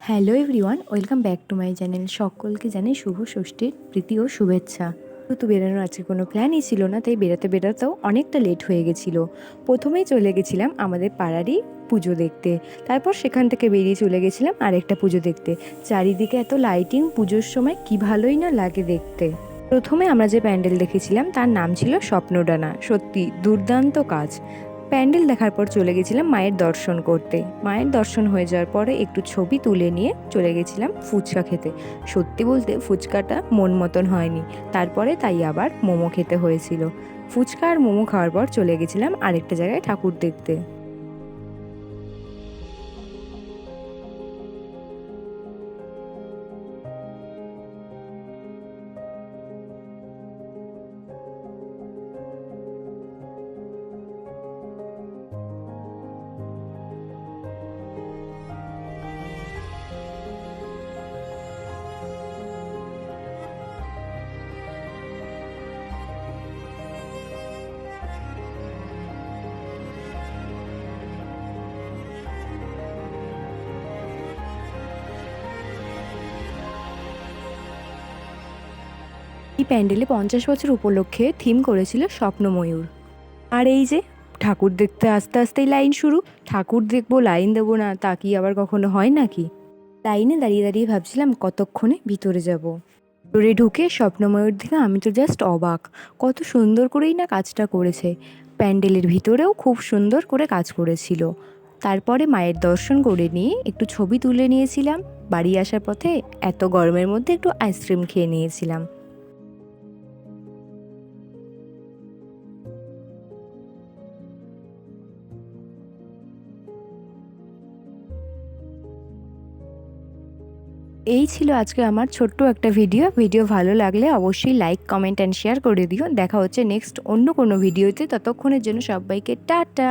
Hello everyone, welcome back to my channel. সকলকে জানাই শুভ ষষ্ঠীর প্রীতি ও শুভেচ্ছা। তো বেরোনোর আজকে কোনো প্ল্যানই ছিল না, তাই বেরোতেও অনেকটা লেট হয়ে গেছিলো। প্রথমেই চলে গেছিলাম আমাদের পাড়ারই পুজো দেখতে, তারপর সেখান থেকে বেরিয়ে চলে গেছিলাম আরেকটা পুজো দেখতে। চারিদিকে এত লাইটিং, পুজোর সময় কি ভালোই না লাগে দেখতে। প্রথমে আমরা যে প্যান্ডেল দেখেছিলাম তার নাম ছিল স্বপ্নডানা। সত্যি দুর্দান্ত কাজ। প্যান্ডেল দেখার পর চলে গেছিলাম মায়ের দর্শন করতে। মায়ের দর্শন হয়ে যাওয়ার পরে একটু ছবি তুলে নিয়ে চলে গেছিলাম ফুচকা খেতে। সত্যি বলতে ফুচকাটা মন মতন হয়নি, তারপরে তাই আবার মোমো খেতে হয়েছিল। ফুচকা আর মোমো খাওয়ার পর চলে গেছিলাম আরেকটা জায়গায় ঠাকুর দেখতে। এই প্যান্ডেলে 50 বছর উপলক্ষে থিম করেছিল স্বপ্নময়ূর। আর এই যে ঠাকুর দেখতে আস্তে আস্তেই লাইন শুরু। ঠাকুর দেখবো, লাইন দেবো না, তা কি আবার কখনো হয় নাকি? লাইনে দাঁড়িয়ে দাঁড়িয়ে ভাবছিলাম কতক্ষণে ভিতরে যাব। ভিতরে ঢুকে স্বপ্নময়ূর দিকে আমি তো জাস্ট অবাক। কত সুন্দর করেই না কাজটা করেছে। প্যান্ডেলের ভিতরেও খুব সুন্দর করে কাজ করেছিল। তারপরে মায়ের দর্শন করে নিয়ে একটু ছবি তুলে নিয়েছিলাম। বাড়ি আসার পথে এত গরমের মধ্যে একটু আইসক্রিম খেয়ে নিয়েছিলাম। এই ছিল আজকে আমার ছোট্ট একটা ভিডিও ভালো লাগলে অবশ্যই লাইক, কমেন্ট অ্যান্ড শেয়ার করে দিও। দেখা হচ্ছে নেক্সট অন্য কোনো ভিডিওতে। ততক্ষণের জন্য সবাইকে টাটা।